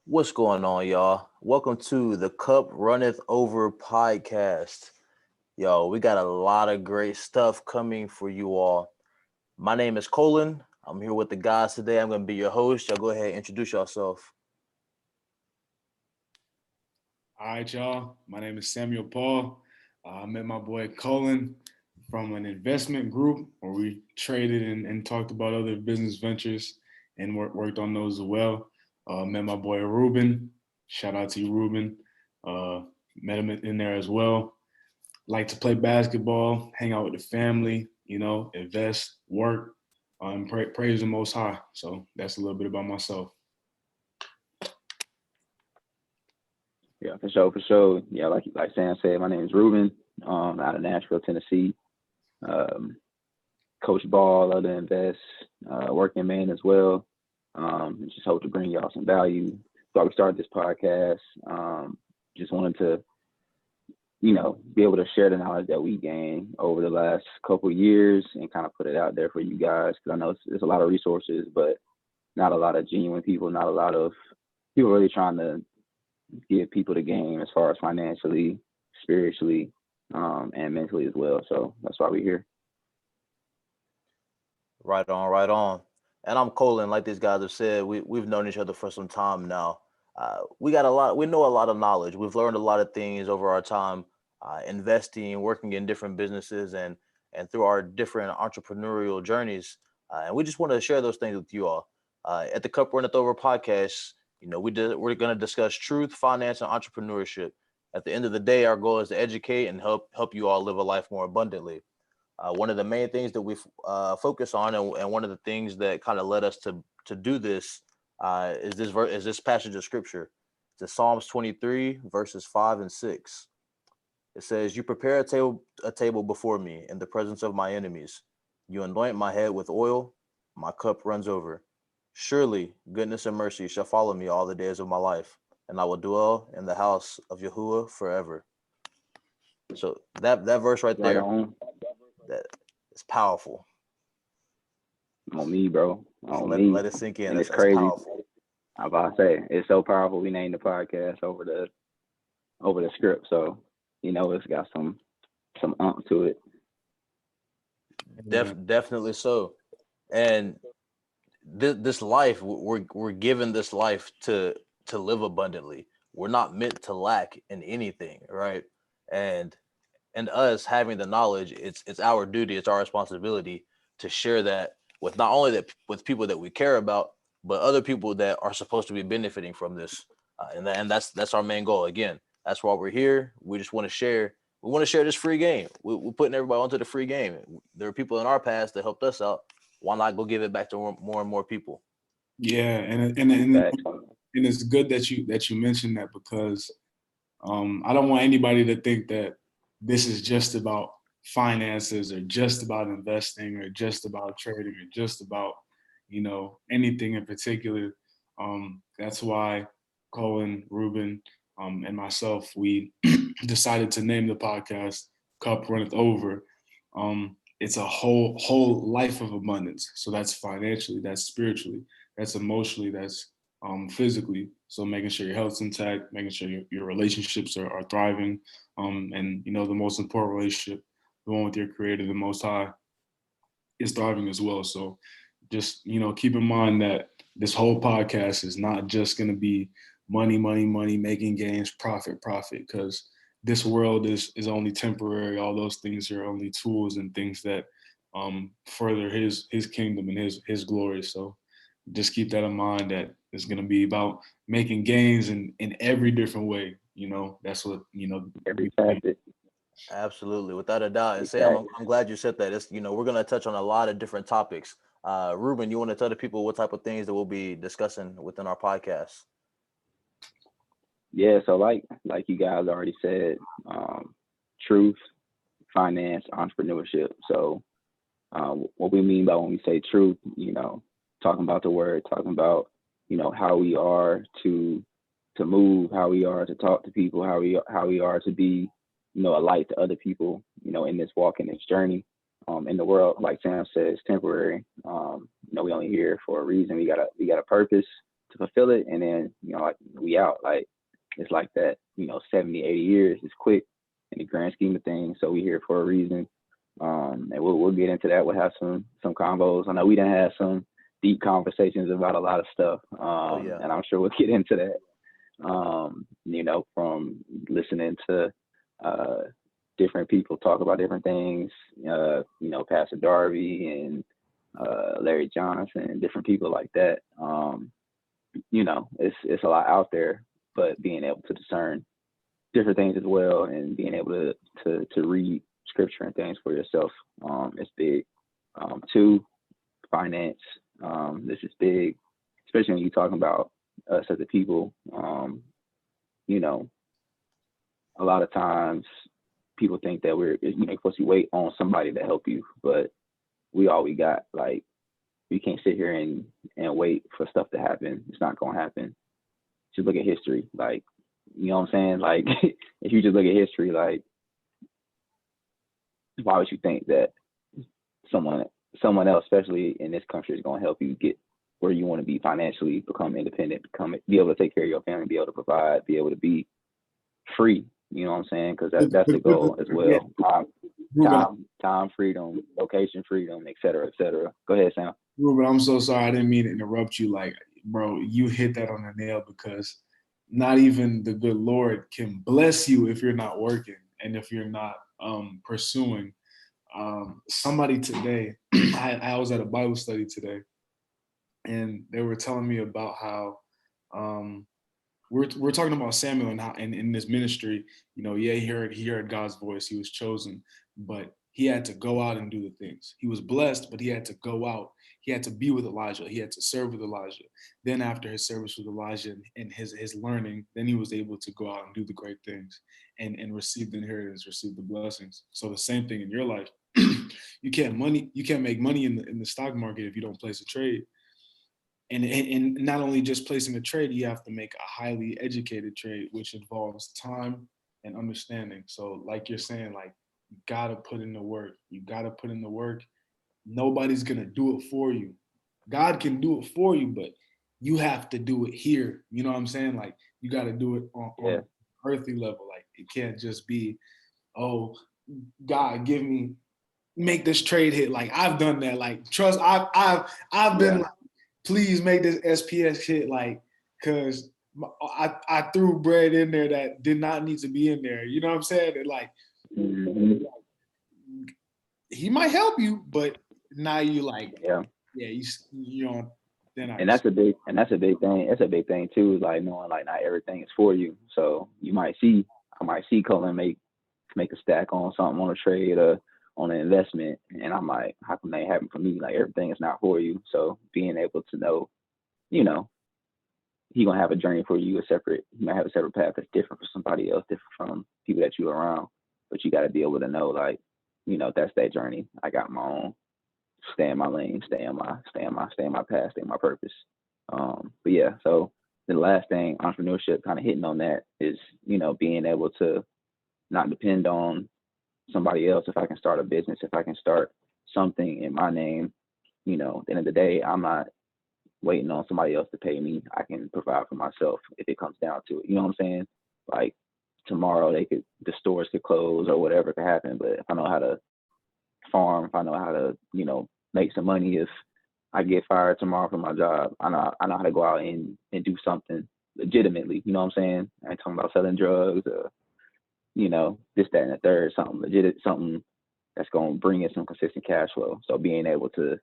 What's going on, y'all? Welcome to the Cup Runneth Over podcast. Yo, we got a lot of great stuff coming for you all. My name is Colin. I'm here with the guys today. I'm going to be your host. Y'all go ahead and introduce yourself. All right, y'all. My name is Samuel Paul. I met my boy Colin from an investment group where we traded and talked about other business ventures and worked on those as well. Met my boy Ruben. Shout out to you, Ruben. Uh, Met him in there as well. Like to play basketball, hang out with the family, invest, work, praise the Most High. So that's a little bit about myself. Yeah, for sure, for sure. Yeah, like Sam said, my name is Ruben. Out of Nashville, Tennessee. Um, Coach ball, other invest, working man as well. Just hope to bring y'all some value. So we started this podcast. Just wanted to, be able to share the knowledge that we gained over the last couple of years and kind of put it out there for you guys. Because I know there's a lot of resources, but not a lot of genuine people, not a lot of people really trying to give people the game as far as financially, spiritually, and mentally as well. So that's why we're here. Right on, right on. And I'm Colin. Like these guys have said, we've known each other for some time now. We got a lot. We know a lot of knowledge. We've learned a lot of things over our time, investing, working in different businesses, and through our different entrepreneurial journeys. And we just want to share those things with you all. At the Cup Run It Over podcast, we're going to discuss truth, finance, and entrepreneurship. At the end of the day, our goal is to educate and help you all live a life more abundantly. One of the main things that we focus on, and one of the things that kind of led us to do this, is this passage of scripture. It's Psalms 23 verses 5 and 6. It says, "You prepare a table before me in the presence of my enemies. You anoint my head with oil; my cup runs over. Surely goodness and mercy shall follow me all the days of my life, and I will dwell in the house of Yahuwah forever." So that verse right Right there, on. that is powerful. On me, bro. So On let me. it sink in. And it's That's crazy. powerful. I'm about to say it's so powerful. We named the podcast over the script, so it's got some to it. Yeah. Definitely so. And this life, we're given this life to live abundantly. We're not meant to lack in anything, right? And us having the knowledge, it's our duty, it's our responsibility to share that with not only that with people that we care about, but other people that are supposed to be benefiting from this. And that's our main goal. Again, that's why we're here. We just want to share. We want to share this free game. We're putting everybody onto the free game. There are people in our past that helped us out. Why not go give it back to more and more people? Yeah, and Facts. it's good that you mentioned that because I don't want anybody to think that this is just about finances or just about investing or just about trading or just about anything in particular. That's why Colin, Ruben, and myself we decided to name the podcast "Cup Runneth Over." It's a whole life of abundance. So that's financially, that's spiritually, that's emotionally, that's physically. So making sure your health's intact, making sure your relationships are thriving, and the most important relationship, the one with your Creator, the Most High, is thriving as well. So just keep in mind that this whole podcast is not just going to be money, money, money, making gains, profit, profit, because this world is only temporary. All those things are only tools and things that further his kingdom and his glory. So just keep that in mind, that it's going to be about making gains in every different way. That's what Every facet. Absolutely, without a doubt. And Every Sam, facet. I'm glad you said that. It's we're gonna touch on a lot of different topics. Ruben, you want to tell the people what type of things that we'll be discussing within our podcast? Yeah. So like you guys already said, truth, finance, entrepreneurship. So what we mean by when we say truth, talking about the word, talking about, how we are to move, how we are to talk to people, how we are to be, a light to other people, in this walk, in this journey. In the world, like Sam says, temporary. We only here for a reason. We got a purpose to fulfill it, and then like we out. Like it's like that. 70, 80 years is quick in the grand scheme of things. So we here for a reason. And we'll get into that. We'll have some combos. I know we done had some deep conversations about a lot of stuff. And I'm sure we'll get into that. From listening to different people talk about different things, Pastor Darby and Larry Johnson and different people like that. It's a lot out there, but being able to discern different things as well and being able to read scripture and things for yourself is big. Two, finance. This is big, especially when you're talking about us as a people. A lot of times people think that we're supposed to wait on somebody to help you, but we all we got. Like, you can't sit here and wait for stuff to happen. It's not gonna happen. Just look at history. Like, you know what I'm saying? Like, if you just look at history, like, why would you think that someone else, especially in this country, is gonna help you get where you want to be financially, become independent, be able to take care of your family, be able to provide, be able to be free. You know what I'm saying? Because that's the goal as well. Time freedom, location freedom, et cetera, et cetera. Go ahead, Sam. Ruben, I'm so sorry. I didn't mean to interrupt you. Like, bro, you hit that on the nail, because not even the good Lord can bless you if you're not working and if you're not pursuing. Somebody today, I was at a Bible study today, and they were telling me about how we're talking about Samuel and how in this ministry, he heard God's voice. He was chosen, but he had to go out and do the things. He was blessed, but he had to go out. He had to be with Elijah. He had to serve with Elijah. Then after his service with Elijah and his learning, then he was able to go out and do the great things and receive the inheritance, receive the blessings. So the same thing in your life. You can't make money in the stock market if you don't place a trade. And not only just placing a trade, you have to make a highly educated trade, which involves time and understanding. So like you're saying, like, you gotta put in the work. You gotta put in the work. Nobody's gonna do it for you. God can do it for you, but you have to do it here. You know what I'm saying? Like, you gotta do it on an earthly level. Like, it can't just be, oh, God, make this trade hit. Like, I've done that. Like, trust, I've been like, please make this SPS hit, like, because I threw bread in there that did not need to be in there. You know what I'm saying? And like, he might help you, but now you like, you know. And that's a big thing. That's a big thing too. Like, knowing like not everything is for you. So I might see Colin make a stack on something, on a trade or on an investment, and I'm like, how come that happen for me? Like, everything is not for you. So being able to know, he gonna have a journey for you, he might have a separate path that's different for somebody else, different from people that you're around. But you got to be able to know, like, that's that journey. I got my own. Stay in my lane. Stay in my path. Stay in my purpose. But yeah. So the last thing, entrepreneurship, kind of hitting on that, is being able to not depend on somebody else. If I can start a business, if I can start something in my name, at the end of the day, I'm not waiting on somebody else to pay me. I can provide for myself if it comes down to it. You know what I'm saying? Like, tomorrow the stores could close or whatever could happen. But if I know how to farm, if I know how to, make some money, if I get fired tomorrow from my job, I know how to go out and do something legitimately. You know what I'm saying? I ain't talking about selling drugs or, this, that, and the third, something legit, something that's going to bring in some consistent cash flow. So being able to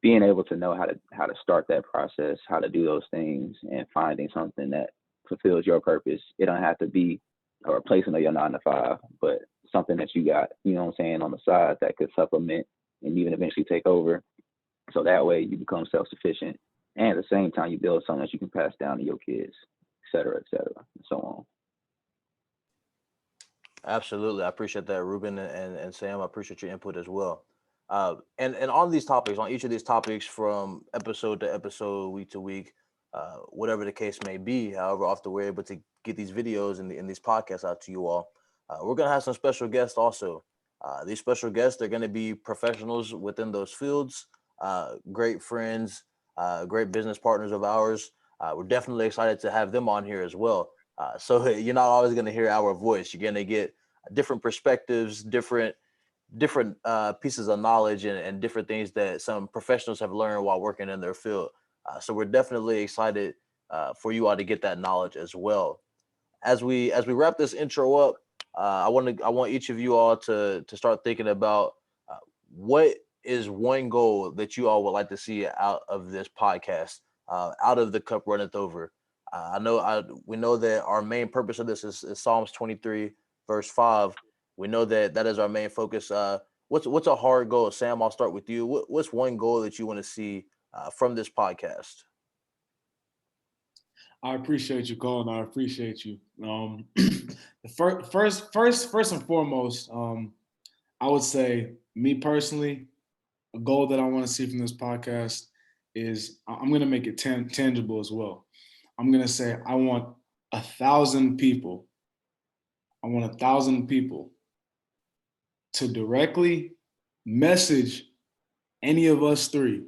know how to start that process, how to do those things, and finding something that fulfills your purpose. It don't have to be a replacement of your 9-to-5, but something that you got, on the side that could supplement and even eventually take over. So that way you become self-sufficient, and at the same time you build something that you can pass down to your kids, et cetera, and so on. Absolutely. I appreciate that, Ruben and Sam. I appreciate your input as well. And on these topics, on each of these topics, from episode to episode, week to week, whatever the case may be, however often we're able to get these videos and these podcasts out to you all, we're going to have some special guests also. These special guests, they're going to be professionals within those fields, great friends, great business partners of ours. We're definitely excited to have them on here as well. So you're not always going to hear our voice. You're going to get different perspectives, different pieces of knowledge, and different things that some professionals have learned while working in their field. So we're definitely excited for you all to get that knowledge as well. As we wrap this intro up, I want each of you all to start thinking about what is one goal that you all would like to see out of this podcast, out of the cup runneth over. We know that our main purpose of this is Psalms 23 verse 5. We know that that is our main focus. What's a hard goal, Sam? I'll start with you. What's one goal that you want to see from this podcast? I appreciate you, Colin. I appreciate you. The first and foremost, I would say, me personally, a goal that I want to see from this podcast is I'm going to make it tangible as well. I'm going to say I want 1,000 people. I want 1,000 people to directly message any of us three,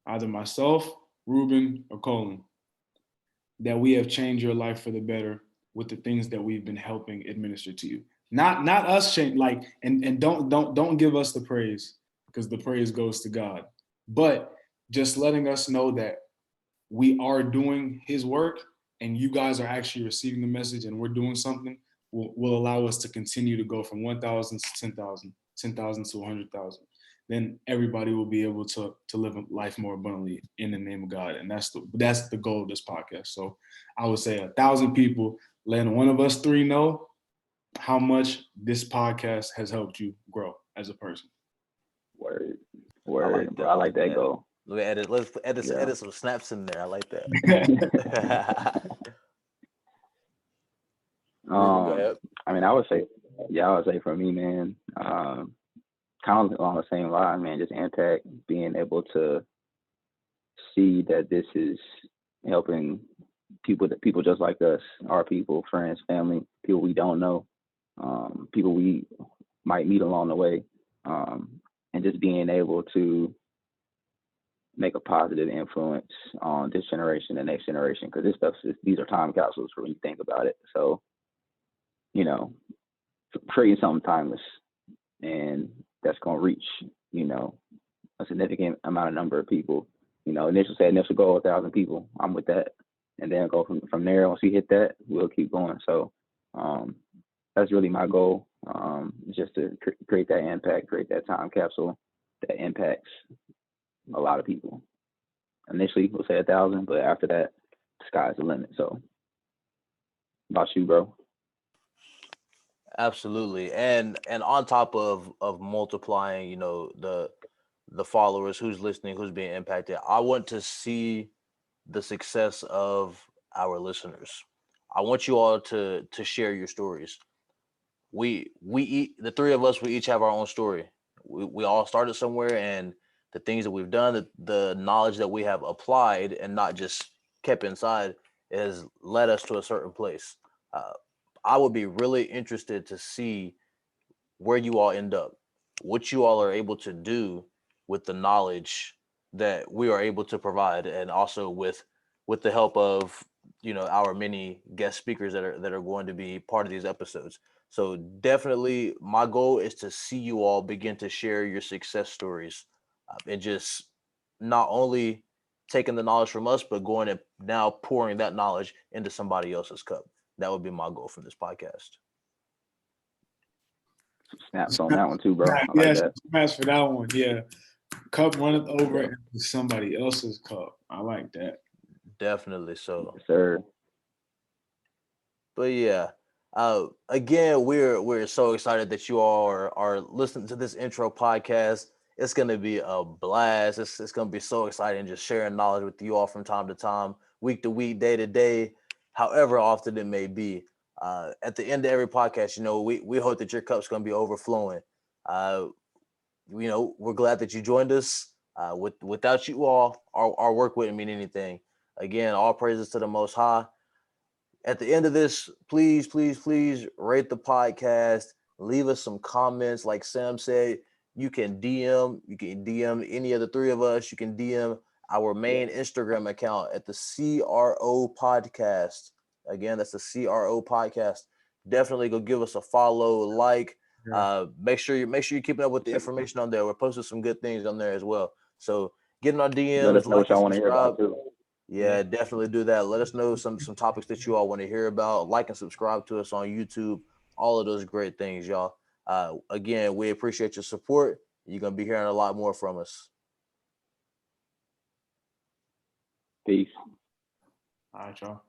either myself, Ruben, or Colin, that we have changed your life for the better with the things that we've been helping administer to you. Not us change, like, and don't give us the praise, because the praise goes to God. But just letting us know that we are doing his work and you guys are actually receiving the message and we're doing something will allow us to continue to go from 1,000 to 10,000, 10,000 to 100,000. Then everybody will be able to live a life more abundantly in the name of God. And that's the goal of this podcast. So I would say 1,000 people, letting one of us three know how much this podcast has helped you grow as a person. Word, I I like like that that. goal. Let's Yeah. edit some snaps in there. I like that. Ruben, go ahead. I mean, I would say for me, man, kind of along the same line, man, just impact, being able to see that this is helping people just like us, our people, friends, family, people we don't know, people we might meet along the way, and just being able to make a positive influence on this generation, the next generation, because these are time capsules for when you think about it. So, you know, creating something timeless, and that's going to reach, a significant amount of number of people. Initial goal 1,000 people. I'm with that, and then go from there. Once we hit that, we'll keep going. So that's really my goal. Just to create that impact, create that time capsule that impacts a lot of people. Initially, we'll say 1,000, but after that, the sky's the limit. So, about you, bro? Absolutely. And on top of multiplying, the followers, who's listening, who's being impacted, I want to see the success of our listeners. I want you all to share your stories. The three of us, we each have our own story. We all started somewhere, and the things that we've done, the knowledge that we have applied and not just kept inside, has led us to a certain place. Uh, I would be really interested to see where you all end up, what you all are able to do with the knowledge that we are able to provide, and also with the help of our many guest speakers that are going to be part of these episodes. So definitely, my goal is to see you all begin to share your success stories, and just not only taking the knowledge from us, but going and now pouring that knowledge into somebody else's cup. That would be my goal from this podcast. Snaps on that one too, bro. I like Yes, that. snaps for that one. Yeah, cup runneth over Yeah. into somebody else's cup. I like that. Definitely so. Yes, sir. But yeah, again, we're so excited that you all are listening to this intro podcast. It's gonna be a blast. It's gonna be so exciting just sharing knowledge with you all from time to time, week to week, day to day, however often it may be. At the end of every podcast, we hope that your cup's gonna be overflowing. Uh, we're glad that you joined us. Without you all, our work wouldn't mean anything. Again, all praises to the Most High. At the end of this, please, please, please rate the podcast. Leave us some comments. Like Sam said, you can DM any of the three of us. You can DM our main Instagram account at the CRO podcast. Again, that's the CRO podcast. Definitely go give us a follow, like. Make sure you're keeping up with the information on there. We're posting some good things on there as well. So get in our Let us DMs, know like what and y'all want to hear subscribe. about too. Yeah, definitely do that. Let us know some topics that you all want to hear about. Like and subscribe to us on YouTube. All of those great things, y'all. Again, we appreciate your support. You're gonna be hearing a lot more from us. Peace. All right, y'all.